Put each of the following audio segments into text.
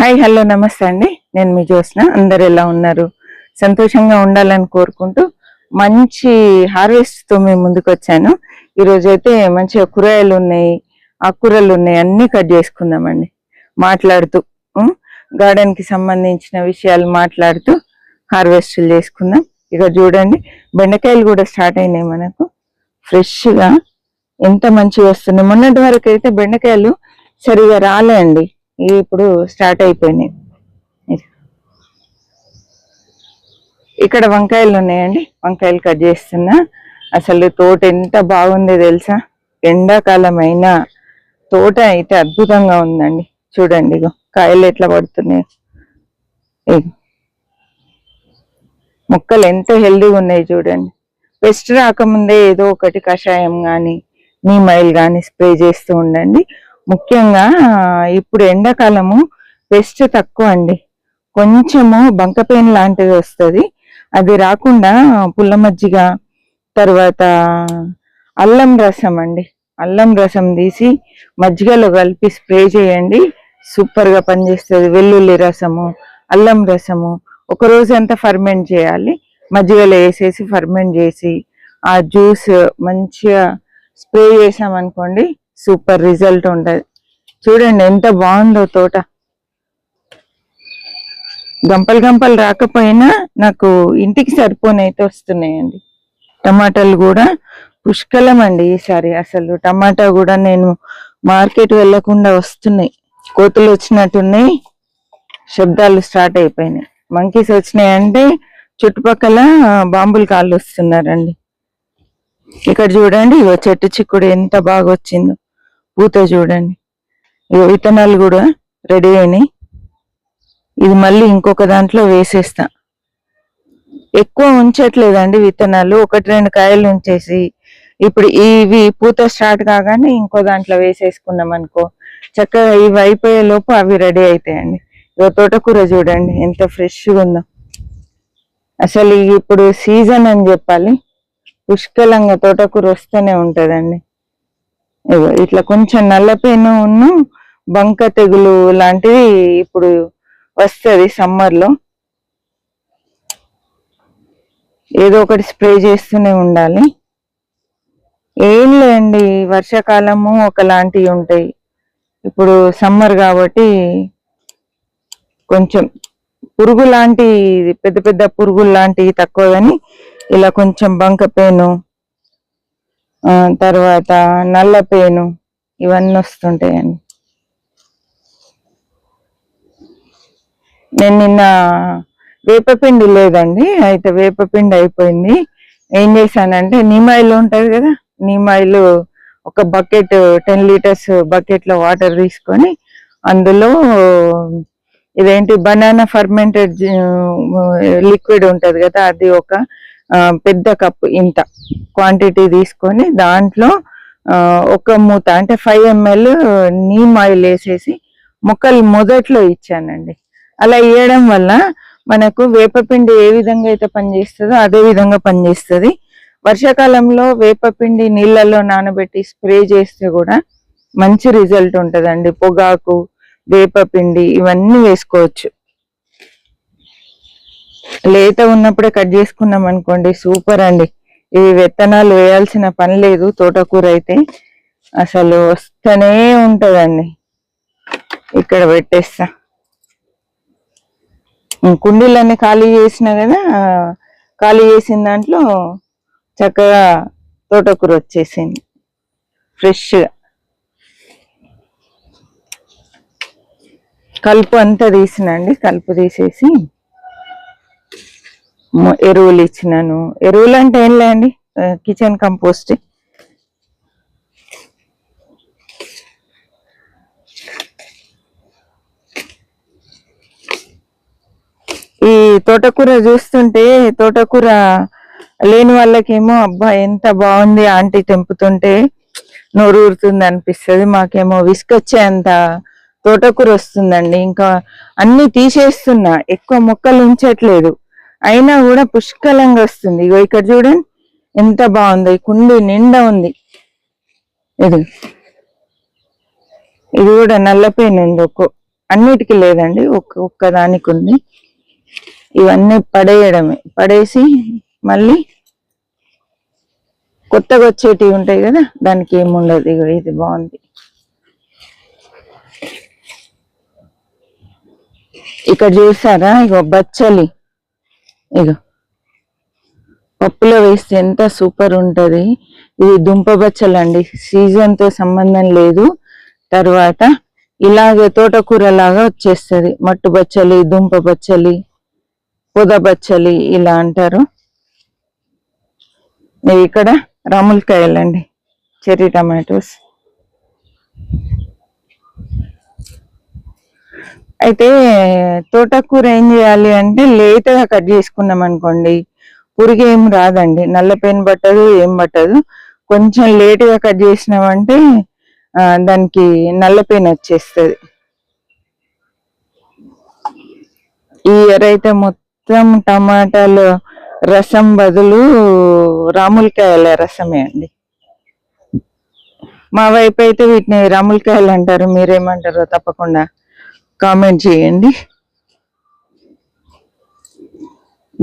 Hi hello నమస్తే అండి. నేను మీ జ్యోత్స్న. అందరు ఎలా ఉన్నారు? సంతోషంగా ఉండాలని కోరుకుంటూ మంచి హార్వెస్ట్ తో మేము ముందుకు వచ్చాను. ఈరోజు అయితే మంచిగా కూరగాయలు ఉన్నాయి, ఆకుకూరలు ఉన్నాయి, అన్ని కట్ చేసుకుందామండి మాట్లాడుతూ. గార్డెన్ కి సంబంధించిన విషయాలు మాట్లాడుతూ హార్వెస్ట్లు చేసుకుందాం. ఇక చూడండి, బెండకాయలు కూడా స్టార్ట్ అయినాయి మనకు ఫ్రెష్ గా. ఎంత మంచిగా వస్తున్నాయి. మొన్నటి వరకు అయితే బెండకాయలు సరిగా రాలే అండి, ఇప్పుడు స్టార్ట్ అయిపోయినాయి. ఇక్కడ వంకాయలు ఉన్నాయండి, వంకాయలు కట్ చేస్తున్నా. అసలు తోట ఎంత బాగుంది తెలుసా? ఎండాకాలం అయినా తోట అయితే అద్భుతంగా ఉందండి. చూడండి, ఇగో కాయలు ఎట్లా పడుతున్నాయి, మొక్కలు ఎంత హెల్దీగా ఉన్నాయి చూడండి. పెస్ట్ రాకముందే ఏదో ఒకటి కషాయం కానీ నీమైల్ కానీ స్ప్రే చేస్తూ ఉండండి. ముఖ్యంగా ఇప్పుడు ఎండాకాలము పెస్ట్ తక్కువ అండి, కొంచెము బంకపెయిన్ లాంటిది వస్తుంది. అది రాకుండా పుల్ల మజ్జిగ, తర్వాత అల్లం రసం అండి, అల్లం రసం తీసి మజ్జిగలో కలిపి స్ప్రే చేయండి. సూపర్ గా పనిచేస్తుంది. వెల్లుల్లి రసము, అల్లం రసము ఒక రోజు అంతా ఫర్మెంట్ చేయాలి. మజ్జిగలో వేసేసి ఫర్మెంట్ చేసి ఆ జ్యూస్ మంచిగా స్ప్రే చేసామనుకోండి, సూపర్ రిజల్ట్ ఉంటుంది. చూడండి ఎంత బాగుందో తోట. గంపలు గంపలు రాకపోయినా నాకు ఇంటికి సరిపోనైతే వస్తున్నాయండి. టమాటాలు కూడా పుష్కలం అండి ఈసారి. అసలు టమాటా కూడా నేను మార్కెట్ వెళ్లకుండా వస్తున్నాయి. కోతులు వచ్చినట్టున్నాయి, శబ్దాలు స్టార్ట్ అయిపోయినాయి. మంకీస్ వచ్చినాయి అంటే చుట్టుపక్కల బాంబులు కాళ్ళు వస్తున్నారండి. ఇక్కడ చూడండి, ఇగో చెట్టు చిక్కుడు ఎంత బాగా వచ్చిందో, పూత చూడండి. ఇగో విత్తనాలు కూడా రెడీ అయినాయి. ఇది మళ్ళీ ఇంకొక దాంట్లో వేసేస్తా. ఎక్కువ ఉంచట్లేదండి విత్తనాలు, 1-2 కాయలు ఉంచేసి ఇప్పుడు ఇవి పూత స్టార్ట్ కాగానే ఇంకో దాంట్లో వేసేసుకున్నాం అనుకో, చక్కగా ఇవి అయిపోయే లోపు అవి రెడీ అవుతాయండి. ఇగో తోటకూర చూడండి ఎంత ఫ్రెష్గా ఉందో. అసలు ఇప్పుడు సీజన్ అని చెప్పాలి, పుష్కలంగా తోటకూర వస్తూనే ఉంటదండి. ఇగో ఇట్లా కొంచెం నల్లపేను బంక తెగులు లాంటివి ఇప్పుడు వస్తుంది సమ్మర్ లో. ఏదో ఒకటి స్ప్రే చేస్తూనే ఉండాలి. ఏం లేండి, వర్షాకాలము ఒకలాంటివి ఉంటాయి, ఇప్పుడు సమ్మర్ కాబట్టి కొంచెం పురుగు లాంటి పెద్ద పెద్ద పురుగులు లాంటివి తక్కువ, కానీ ఇలా కొంచెం బంకపేను, తర్వాత నల్లపేను ఇవన్నీ వస్తుంటాయండి. నేను నిన్న వేపపిండి లేదండి, అయితే వేపపిండి అయిపోయింది. ఏం చేశానంటే నీమాయిల్ ఉంటది కదా, నీమాయిల్ ఒక బకెట్ 10 లీటర్స్ బకెట్ లో వాటర్ తీసుకొని అందులో ఇదేంటి బనానా ఫర్మెంటెడ్ లిక్విడ్ ఉంటది కదా, అది ఒక పెద్ద కప్పు ఇంత క్వాంటిటీ తీసుకొని దాంట్లో ఒక మూత అంటే 5 ml నీమ్ ఆయిల్ వేసేసి మొక్కలు మొదట్లో ఇచ్చానండి. అలా వేయడం వల్ల మనకు వేపపిండి ఏ విధంగా అయితే పనిచేస్తుందో అదే విధంగా పనిచేస్తుంది. వర్షాకాలంలో వేపపిండి నీళ్ళల్లో నానబెట్టి స్ప్రే చేస్తే కూడా మంచి రిజల్ట్ ఉంటుందండి. పొగాకు, వేపపిండి ఇవన్నీ వేసుకోవచ్చు. లేత ఉన్నప్పుడే కట్ చేసుకున్నాం అనుకోండి, సూపర్ అండి. ఇవి విత్తనాలు వేయాల్సిన పని లేదు. తోటకూర అయితే అసలు వస్తూనే ఉంటదండి. ఇక్కడ పెట్టేస్తా, కుండీలన్నీ ఖాళీ చేసినా కదా, ఖాళీ చేసిన దాంట్లో చక్కగా తోటకూర వచ్చేసింది ఫ్రెష్గా. కలుపు అంతా తీసినండి, కలుపు తీసేసి ఎరువులు ఇచ్చినాను. ఎరువులు అంటే ఏం లేండి, కిచెన్ కంపోస్ట్. ఈ తోటకూర చూస్తుంటే, తోటకూర లేని వాళ్ళకేమో అబ్బా ఎంత బాగుంది ఆంటీ తెంపుతుంటే నోరు ఊరుతుంది అనిపిస్తుంది. మాకేమో విసుకొచ్చేంత తోటకూర వస్తుందండి. ఇంకా అన్ని తీసేస్తున్నా, ఎక్కువ మొక్కలు ఉంచట్లేదు, అయినా కూడా పుష్కలంగా వస్తుంది. ఇగో ఇక్కడ చూడండి ఎంత బాగుంది, కుండి నిండా ఉంది. ఇది కూడా నల్లపేను ఉంది, అన్నిటికీ లేదండి, ఒక్క దానికి ఉంది. ఇవన్నీ పడేయడమే, పడేసి మళ్ళీ కొత్తగా వచ్చేటివి ఉంటాయి కదా, దానికి ఏముండదు. ఇగో ఇది బాగుంది. ఇక్కడ చూసారా, ఇగో బచ్చలి, ఇగో పప్పులో వేస్తే ఎంత సూపర్ ఉంటది. ఇది దుంప బచ్చలండి, సీజన్ తో సంబంధం లేదు. తర్వాత ఇలాగే తోటకూర లాగా వచ్చేస్తుంది. మట్టు బచ్చలి, దుంప బచ్చలి, పొద బచ్చలి ఇలా అంటారు. ఇక్కడ రాములకాయలండి, చెర్రీ టమాటోస్. అయితే తోటకూర ఏం చేయాలి అంటే లేతగా కట్ చేసుకున్నాం అనుకోండి, పురుగు ఏం రాదండి, నల్ల పెన్ పట్టదు, ఏం పట్టదు. కొంచెం లేటుగా కట్ చేసినామంటే దానికి నల్ల పెన్ వచ్చేస్తుంది. ఈ ఇయర్ అయితే మొత్తం టమాటాలు రసం బదులు రాములకాయల రసమే అండి. మా వైపు అయితే వీటిని రాములకాయలు అంటారు, మీరేమంటారో తప్పకుండా కామెంట్ చేయండి.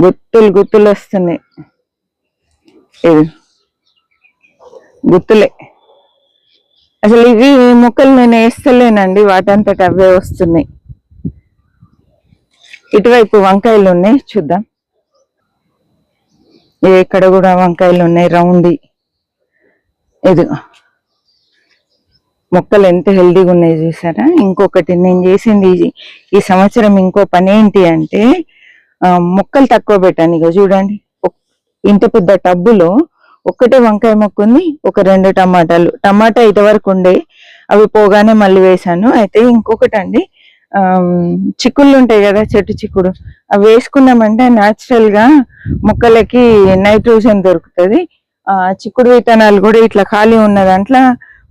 గుత్తులు గుత్తులు వస్తున్నాయి, ఇది గుత్తులే. అసలు ఇవి మొక్కలు నేను వేస్తలేనండి, వాటంతట అవే వస్తున్నాయి. ఇటువైపు వంకాయలు ఉన్నాయి, చూద్దాం. ఇక్కడ కూడా వంకాయలు ఉన్నాయి, రౌండ్. ఇది మొక్కలు ఎంత హెల్దీగా ఉన్నాయి చూసారా. ఇంకొకటి నేను చేసింది ఈ సంవత్సరం ఇంకో పని ఏంటి అంటే, మొక్కలు తక్కువ పెట్టాను. ఇక చూడండి, ఇంత పెద్ద టబ్బులో ఒక్కటే వంకాయ మొక్క ఉంది, ఒక 2 టమాటాలు. టమాటా ఇటువరకు ఉండే, అవి పోగానే మళ్ళీ వేసాను. అయితే ఇంకొకటి అండి, చిక్కుళ్ళు ఉంటాయి కదా, చెట్టు చిక్కుడు, అవి వేసుకున్నామంటే న్యాచురల్ గా మొక్కలకి నైట్రోజన్ దొరుకుతుంది. చిక్కుడు విత్తనాలు కూడా ఇట్లా ఖాళీ ఉన్న దాంట్లో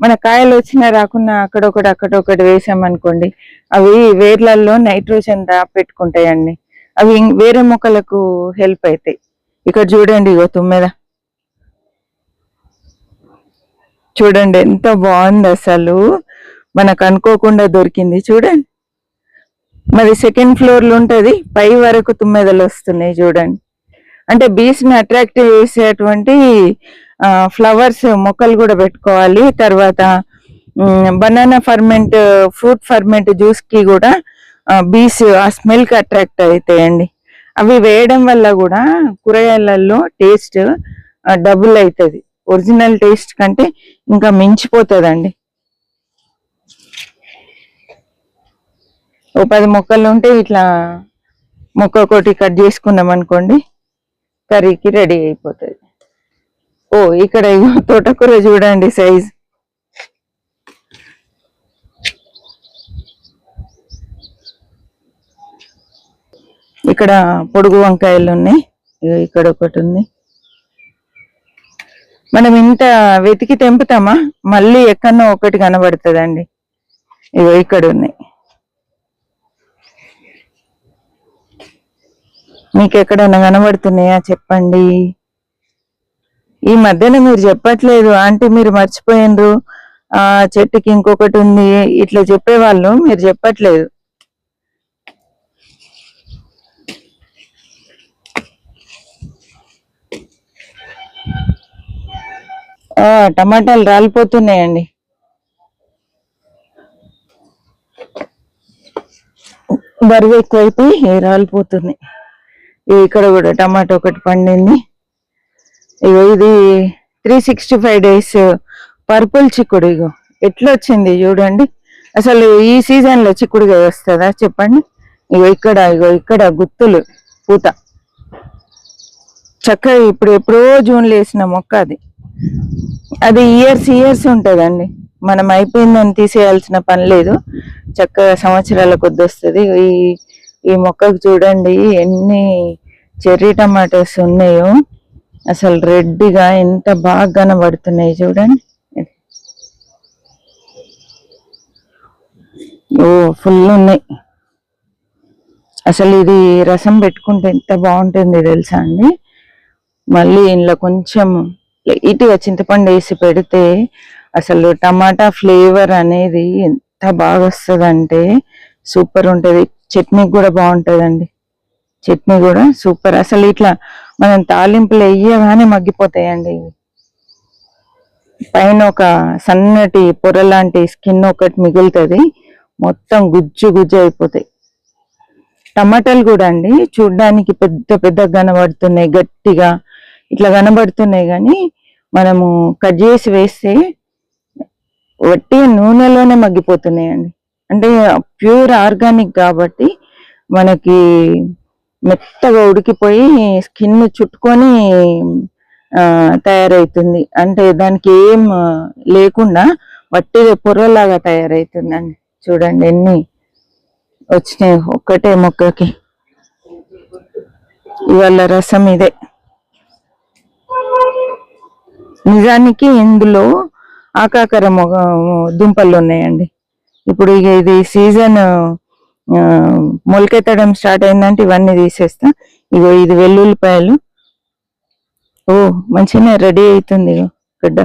మన కాయలు వచ్చినా రాకున్నా అక్కడొకటి వేసామనుకోండి, అవి వేర్లలో నైట్రోజన్ పెట్టుకుంటాయండి. అవి వేరే మొక్కలకు హెల్ప్ అవుతాయి. ఇక్కడ చూడండి, ఇగో తుమ్మెద చూడండి ఎంత బాగుంది. అసలు మనకు అనుకోకుండా దొరికింది. చూడండి, మరి 2nd ఫ్లోర్ లో ఉంటది, పై వరకు తుమ్మెదలు వస్తున్నాయి. చూడండి, అంటే బీస్ ని అట్రాక్ట్ చేసేటువంటి ఫ్లవర్స్ మొక్కలు కూడా పెట్టుకోవాలి. తర్వాత banana ferment, fruit ferment juice కి కూడా బీస్ ఆ స్మెల్ కి అట్రాక్ట్ అవుతాయండి. అవి వేయడం వల్ల కూడా కూరగాయలలో టేస్ట్ డబుల్ అవుతుంది, ఒరిజినల్ టేస్ట్ కంటే ఇంకా మించిపోతుందండి. ఓ 10 మొక్కలు ఉంటే ఇట్లా మొక్కకోటి కట్ చేసుకున్నాం అనుకోండి, కర్రీకి రెడీ అయిపోతుంది. ఓ ఇక్కడ తోటకూర చూడండి సైజ్. ఇక్కడ పొడుగు వంకాయలు ఉన్నాయి, ఇక్కడ ఒకటి ఉంది. మనం ఇంత వెతికి తెంపుతామా, మళ్ళీ ఎక్కడో ఒకటి కనబడుతుందండి. ఇగో ఇక్కడ ఉన్నాయి. మీకు ఎక్కడైనా కనబడుతున్నాయా చెప్పండి. ఈ మధ్యన మీరు చెప్పట్లేదు ఆంటీ, మీరు మర్చిపోయినరు, ఆ చెట్టుకి ఇంకొకటి ఉంది ఇట్లా చెప్పేవాళ్ళు, మీరు చెప్పట్లేదు. టమాటాలు రాలిపోతున్నాయండి. బరువు ఎక్కువైపోయి రాలిపోతున్నాయి. ఇక్కడ కూడా టమాటా ఒకటి పండింది. ఇగో ఇది 365 days పర్పుల్ చిక్కుడు. ఇగో ఎట్లా వచ్చింది చూడండి. అసలు ఈ సీజన్ లో చిక్కుడుగా వస్తుందా చెప్పండి. ఇగో ఇక్కడ గుత్తులు పూత, చక్కగా ఇప్పుడు ఎప్పుడో జూన్లో వేసిన మొక్క అది ఇయర్స్ ఉంటుందండి. మనం అయిపోయిందని తీసేయాల్సిన పని లేదు, చక్కగా సంవత్సరాల కొద్ది వస్తుంది. ఈ మొక్కకు చూడండి ఎన్ని చెర్రీ టమాటోస్ ఉన్నాయో, అసలు రెడ్గా ఎంత బాగా కనబడుతున్నాయి చూడండి. ఓ ఫుల్ ఉన్నాయి. అసలు ఇది రసం పెట్టుకుంటే ఎంత బాగుంటుంది తెలుసా అండి. మళ్ళీ ఇంట్లో కొంచెం లైట్గా చింతపండు వేసి పెడితే అసలు టమాటా ఫ్లేవర్ అనేది ఎంత బాగా వస్తుంది అంటే సూపర్ ఉంటది. చట్నీ కూడా బాగుంటదండి. చట్నీ కూడా సూపర్. అసలు ఇట్లా మనం తాలింపులు వేయగానే మగ్గిపోతాయండి ఇవి. పైన ఒక సన్నటి పొర లాంటి స్కిన్ ఒకటి మిగులుతుంది, మొత్తం గుజ్జు గుజ్జు అయిపోతాయి. టమాటాలు కూడా అండి చూడ్డానికి పెద్ద పెద్ద కనబడుతున్నాయి, గట్టిగా ఇట్లా కనబడుతున్నాయి, కానీ మనము కట్ చేసి వేస్తే వట్టి నూనెలోనే మగ్గిపోతున్నాయండి. అంటే ప్యూర్ ఆర్గానిక్ కాబట్టి మనకి మెత్తగా ఉడికిపోయి స్కిన్ చుట్టుకొని తయారవుతుంది. అంటే దానికి ఏం లేకుండా వట్టి పొరలాగా తయారవుతుందండి. చూడండి ఎన్ని వచ్చినాయి ఒక్కటే మొక్కకి. ఇవాళ రసం ఇదే. నిజానికి ఇందులో ఆకాకర దుంపలు ఉన్నాయండి. ఇప్పుడు ఇక ఇది సీజన్ మొలకెత్తడం స్టార్ట్ అయిందంటే ఇవన్నీ తీసేస్తా. ఇగో ఇది వెల్లుల్లిపాయలు. ఓ మంచిగానే రెడీ అవుతుంది గడ్డ,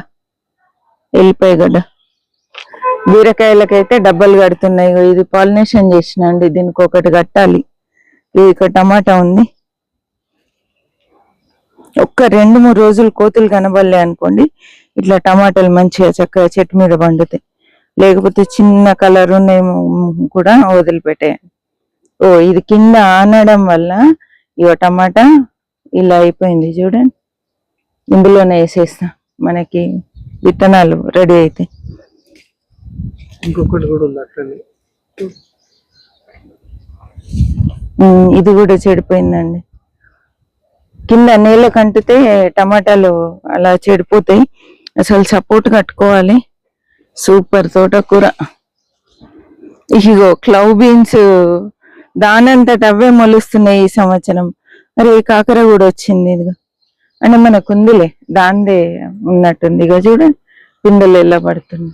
ఎల్లిపాయ గడ్డ. బీరకాయలకైతే డబ్బలు కడుతున్నాయి. ఇది పాలినేషన్ చేసిన అండి, దీనికి ఒకటి కట్టాలి. ఇక టమాటా ఉంది. ఒక్క 2-3 రోజులు కోతులు కనబడలే అనుకోండి, ఇట్లా టమాటాలు మంచిగా చక్కగా చెట్టు మీద పండుతాయి. లేకపోతే చిన్న కలర్ ఉన్నాయి కూడా వదిలిపెట్టాయండి. ఓ ఇది కింద ఆనడం వల్ల ఇగో టమాటా ఇలా అయిపోయింది చూడండి. ఇందులోనే వేసేస్తా, మనకి విత్తనాలు రెడీ అయితే. ఇంకొకటి కూడా ఉంది అట్లనే. ఇది కూడా చెడిపోయిందండి. కింద నేల కంటితే టమాటాలు అలా చెడిపోతాయి. అసలు సపోర్ట్ కట్టుకోవాలి. సూపర్ తోటకూర. ఇగో క్లౌ బీన్స్ దానంతట అవే మొలుస్తున్నాయి ఈ సంవత్సరం. అరే కాకర కూడా వచ్చింది. ఇదిగో అంటే మనకు ఉందిలే, దాందే ఉన్నట్టుంది. ఇక చూడండి పిందెలు ఎలా పడుతుంది.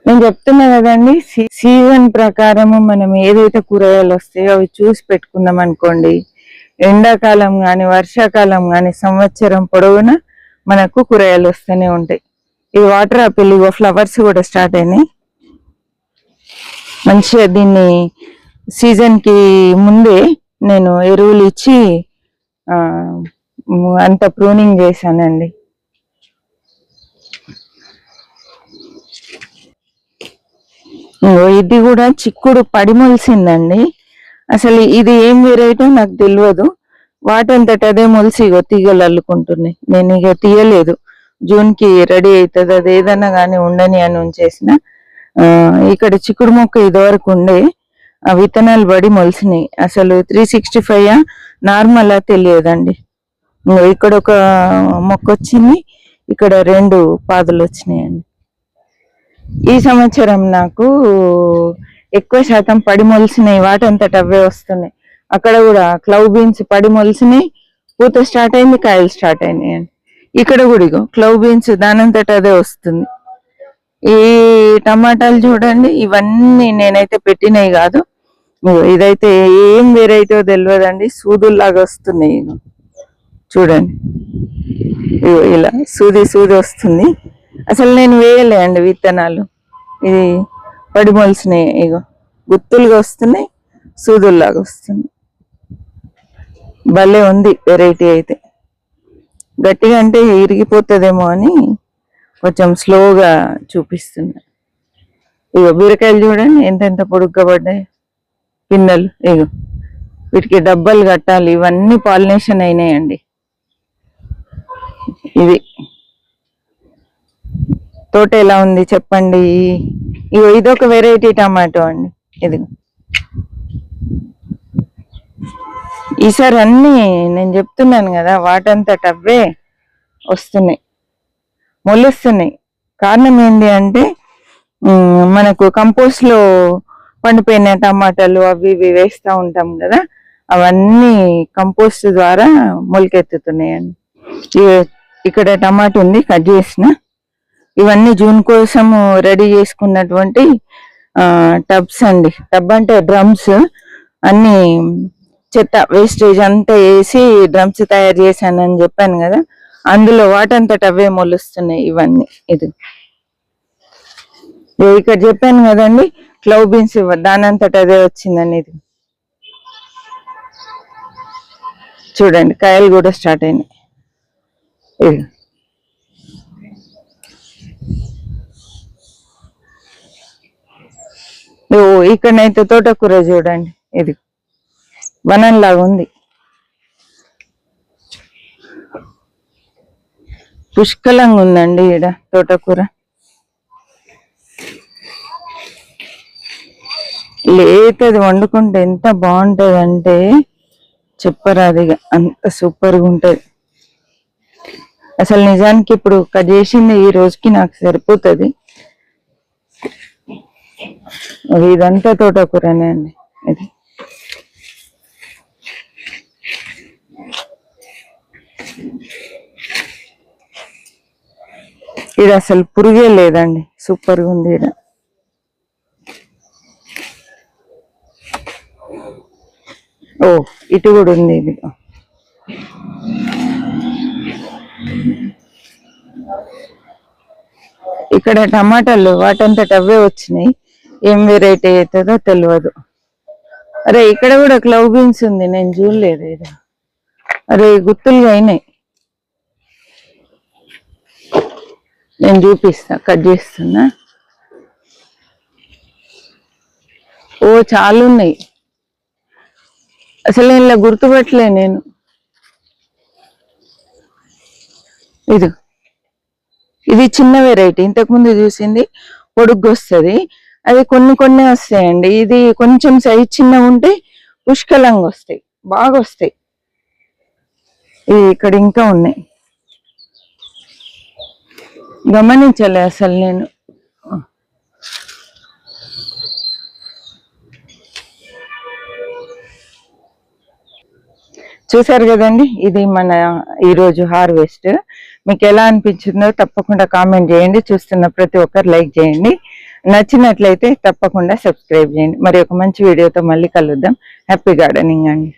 నేను చెప్తున్నా కదండి, సీజన్ ప్రకారము మనం ఏదైతే కూరగాయలు వస్తాయో అవి చూసి పెట్టుకున్నాం అనుకోండి, ఎండాకాలం కానీ వర్షాకాలం కానీ సంవత్సరం పొడవునా మనకు కూరగాయలు వస్తూనే ఉంటాయి. ఈ వాటర్ ఆపిల్ ఇగో ఫ్లవర్స్ కూడా స్టార్ట్ అయినాయి. మంచిగా దీన్ని సీజన్ కి ముందే నేను ఎరువులు ఇచ్చి అంత ప్రూనింగ్ చేశానండి. ఇది కూడా చిక్కుడు పడిమొలిసిందండి. అసలు ఇది ఏం వెరైటీ నాకు తెలియదు. వాటంతట అదే మొలిసి తీగలు అల్లుకుంటున్నాయి. నేను ఇక తీయలేదు, జూన్ కి రెడీ అవుతుంది, అది ఏదన్నా కానీ ఉండని అని ఉంచేసిన. ఇక్కడ చిక్కుడు మొక్క ఇదివరకు ఉండే, ఆ విత్తనాలు పడి మొలిసినాయి. అసలు 365 నార్మల్ తెలియదండి. ఇక్కడ ఒక మొక్క వచ్చింది, ఇక్కడ 2 పాదులు వచ్చినాయండి. ఈ సంవత్సరం నాకు ఎక్కువ శాతం పడి మొలిసినాయి, వాటంతట అవే వస్తున్నాయి. అక్కడ కూడా క్లౌ బీన్స్ పడి మొలిసినాయి, పూత స్టార్ట్ అయింది, కాయలు స్టార్ట్ అయినాయి అండి. ఇక్కడ కూడా ఇగో క్లౌ బీన్స్ దానంతట అదే వస్తుంది. ఈ టమాటాలు చూడండి, ఇవన్నీ నేనైతే పెట్టినవి కాదు. ఇదైతే ఏం వెరైటీ తెలియదండి, సూదుల్లాగా వస్తున్నాయి. చూడండి ఇలా సూది సూది వస్తుంది. అసలు నేను వేయలే అండి విత్తనాలు, ఇది పడి మొలిసినాయి. ఇగో గుత్తులుగా వస్తున్నాయి, సూదుల్లాగా వస్తుంది. భలే ఉంది వెరైటీ. అయితే గట్టిగా అంటే ఇరిగిపోతుందేమో అని కొంచెం స్లోగా చూపిస్తున్నా. ఇగో బీరకాయలు చూడండి ఎంతెంత పొడుగ్గా పడ్డాయి పిందెలు. ఇగో వీటికి డబ్బాలు కట్టాలి. ఇవన్నీ పాలినేషన్ అయినాయండి. ఇది తోట ఎలా ఉంది చెప్పండి. ఇగో ఇదొక వెరైటీ టమాటో అండి. ఇదిగో ఈసారి అన్ని నేను చెప్తున్నాను కదా, వాటంతట అవే వస్తున్నాయి, మొలుస్తున్నాయి. కారణం ఏంటి అంటే మనకు కంపోస్ట్ లో పండిపోయిన టమాటాలు అవి ఇవి వేస్తూ ఉంటాం కదా, అవన్నీ కంపోస్ట్ ద్వారా మొలకెత్తుతున్నాయండి. ఇక్కడ టమాటా ఉంది, కట్ చేసిన. ఇవన్నీ జూన్ కోసం రెడీ చేసుకున్నటువంటి టబ్స్ అండి. టబ్ అంటే డ్రమ్స్. అన్ని చెత్త వేస్టేజ్ అంతా వేసి డ్రమ్స్ తయారు చేశానని చెప్పాను కదా, అందులో వాటంతట అవే మొలుస్తున్నాయి ఇవన్నీ. ఇది ఇక్కడ చెప్పాను కదండి, క్లవ్ బీన్స్ దాని అంతటా అదే వచ్చిందండి. ఇది చూడండి, కాయలు కూడా స్టార్ట్ అయినాయి. ఇది ఇక్కడనైతే తోటకూర చూడండి, ఇది వనంలాగా ఉంది. పుష్కలంగా ఉందండి ఈడ తోటకూర. లేతది వండుకుంటే ఎంత బాగుంటది అంటే చెప్పరాదిగా, అంత సూపర్గా ఉంటది. అసలు నిజానికి ఇప్పుడు కట్ చేసింది ఈ రోజుకి నాకు సరిపోతుంది. ఇదంతా తోటకూరనే అండి. ఇది ఇది అసలు పురుగే లేదండి, సూపర్గా ఉంది. ఈడ ఇటు కూడా ఉంది. ఇది ఇక్కడ టమాటాలు వాటంతట అవే వచ్చినాయి. ఏం వెరైటీ అవుతుందో తెలియదు. అరే ఇక్కడ కూడా క్లవ్ బీన్స్ ఉంది, నేను చూడలేదు. ఇది అరే గుత్తులుగా అయినాయి, నేను చూపిస్తా, కట్ చేస్తున్నా. చాలా ఉన్నాయి, అసలు ఇలా గుర్తుపట్టలే నేను. ఇది చిన్న వెరైటీ, ఇంతకుముందు చూసింది పొడుగ్గు వస్తుంది, అది కొన్ని కొన్ని వస్తాయండి. ఇది కొంచెం సైజ్ చిన్నగా ఉంటే పుష్కలంగా వస్తాయి, బాగా వస్తాయి. ఇక్కడ ఇంకా ఉన్నాయి, గమనించలే అసలు నేను. చూసారు కదండి, ఇది మన ఈరోజు హార్వెస్ట్. మీకు ఎలా అనిపించిందో తప్పకుండా కామెంట్ చేయండి. చూస్తున్న ప్రతి ఒక్కరు లైక్ చేయండి. నచ్చినట్లయితే తప్పకుండా సబ్స్క్రైబ్ చేయండి. మరి ఒక మంచి వీడియోతో మళ్ళీ కలుద్దాం. హ్యాపీ గార్డెనింగ్ అండి.